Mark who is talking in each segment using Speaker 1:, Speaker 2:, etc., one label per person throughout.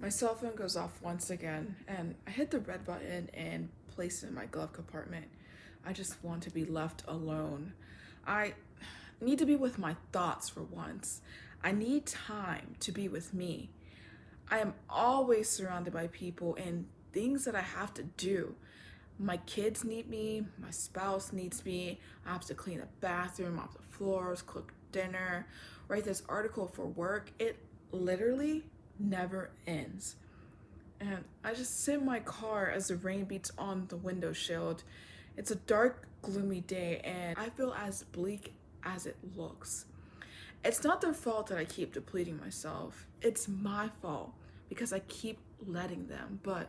Speaker 1: My cell phone goes off once again, and I hit the red button and place it in my glove compartment. I just want to be left alone. I need to be with my thoughts for once. I need time to be with me. I am always surrounded by people and things that I have to do. My kids need me, my spouse needs me, I have to clean the bathroom, mop the floors, cook dinner, write this article for work. It literally never ends. And I just sit in my car as the rain beats on the window shield. It's a dark, gloomy day, and I feel as bleak as it looks. It's not their fault that I keep depleting myself. It's my fault because I keep letting them, but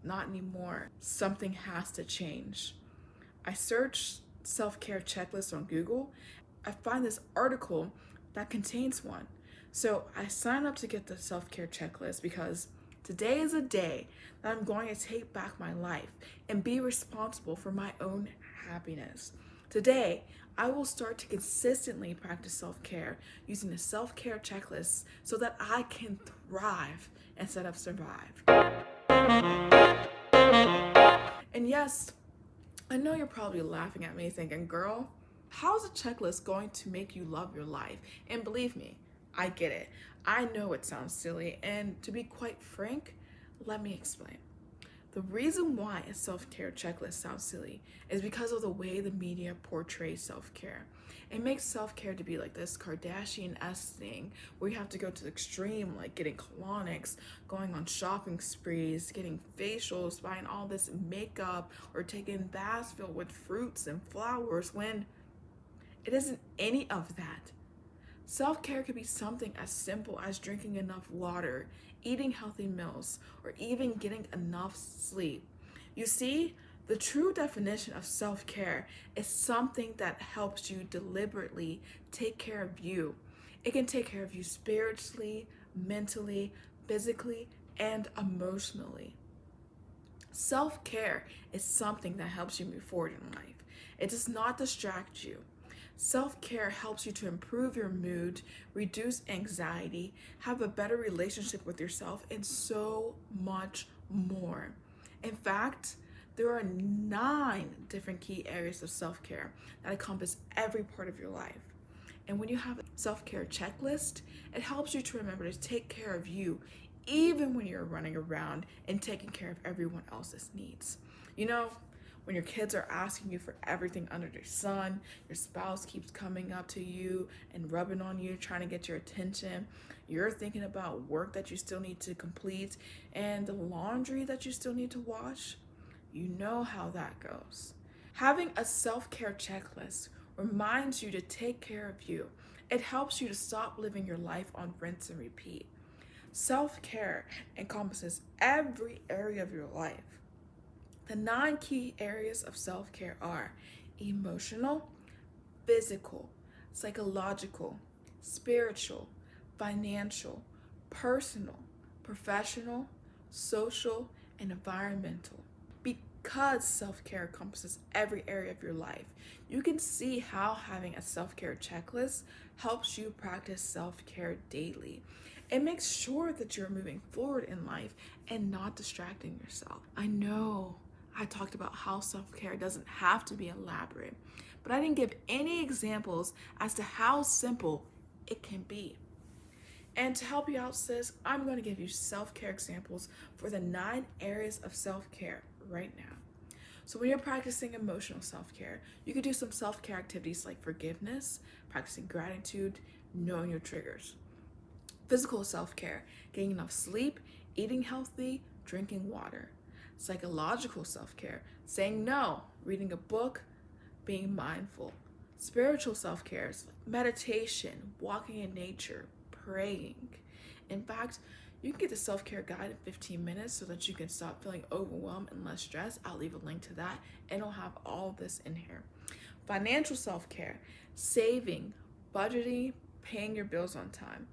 Speaker 1: not anymore. Something has to change. I search self-care checklists on Google. I find this article that contains one. So I sign up to get the self-care checklist because today is a day that I'm going to take back my life and be responsible for my own happiness. Today, I will start to consistently practice self-care using the self-care checklist so that I can thrive instead of survive. And yes, I know you're probably laughing at me thinking, girl, how's a checklist going to make you love your life? And believe me, I get it. I know it sounds silly, and to be quite frank, let me explain. The reason why a self-care checklist sounds silly is because of the way the media portrays self-care. It makes self-care to be like this Kardashian-esque thing where you have to go to the extreme, like getting colonics, going on shopping sprees, getting facials, buying all this makeup, or taking baths filled with fruits and flowers when it isn't any of that. Self-care could be something as simple as drinking enough water, eating healthy meals, or even getting enough sleep. You see, the true definition of self-care is something that helps you deliberately take care of you. It can take care of you spiritually, mentally, physically, and emotionally. Self-care is something that helps you move forward in life. It does not distract you. Self-care helps you to improve your mood, reduce anxiety, have a better relationship with yourself, and so much more. In fact, there are 9 different key areas of self-care that encompass every part of your life. And when you have a self-care checklist, it helps you to remember to take care of you, even when you're running around and taking care of everyone else's needs. You know, when your kids are asking you for everything under the sun, your spouse keeps coming up to you and rubbing on you, trying to get your attention. You're thinking about work that you still need to complete and the laundry that you still need to wash. You know how that goes. Having a self-care checklist reminds you to take care of you. It helps you to stop living your life on rinse and repeat. Self-care encompasses every area of your life. The 9 key areas of self-care are emotional, physical, psychological, spiritual, financial, personal, professional, social, and environmental. Because self-care encompasses every area of your life, you can see how having a self-care checklist helps you practice self-care daily. It makes sure that you're moving forward in life and not distracting yourself. I know I talked about how self-care doesn't have to be elaborate, but I didn't give any examples as to how simple it can be. And to help you out, sis, I'm going to give you self-care examples for the 9 areas of self-care right now. So when you're practicing emotional self-care, you can do some self-care activities like forgiveness, practicing gratitude, knowing your triggers. Physical self-care, getting enough sleep, eating healthy, drinking water. Psychological self-care, saying no, reading a book, being mindful. Spiritual self-care is meditation, walking in nature, praying. In fact, you can get the self-care guide in 15 minutes so that you can stop feeling overwhelmed and less stressed. I'll leave a link to that, and I'll have all this in here. Financial self-care, saving, budgeting, paying your bills on time.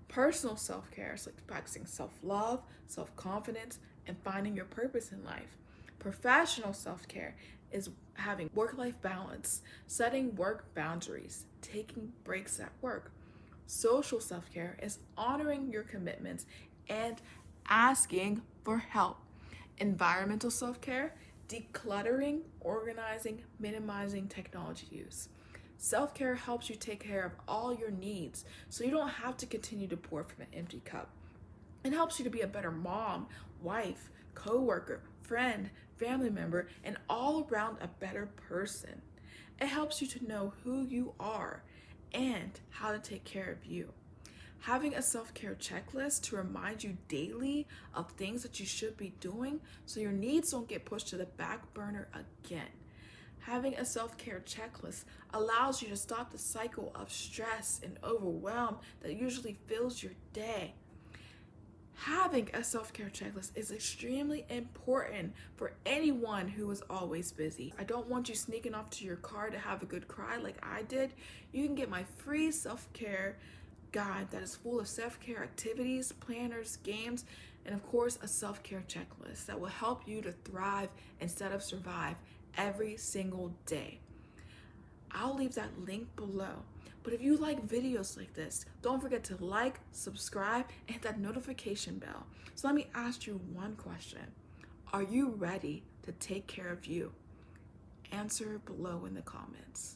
Speaker 1: Personal self-care is like practicing self-love, self-confidence, and finding your purpose in life. Professional self-care is having work-life balance, setting work boundaries, taking breaks at work. Social self-care is honoring your commitments and asking for help. Environmental self-care, decluttering, organizing, minimizing technology use. Self-care helps you take care of all your needs so you don't have to continue to pour from an empty cup. It helps you to be a better mom, wife, coworker, friend, family member, and all around a better person. It helps you to know who you are and how to take care of you. Having a self-care checklist to remind you daily of things that you should be doing so your needs don't get pushed to the back burner again. Having a self-care checklist allows you to stop the cycle of stress and overwhelm that usually fills your day. Having a self-care checklist is extremely important for anyone who is always busy. I don't want you sneaking off to your car to have a good cry like I did. You can get my free self-care guide that is full of self-care activities, planners, games, and of course a self-care checklist that will help you to thrive instead of survive every single day. I'll leave that link below. But if you like videos like this, don't forget to like, subscribe, and hit that notification bell. So let me ask you one question. Are you ready to take care of you? Answer below in the comments.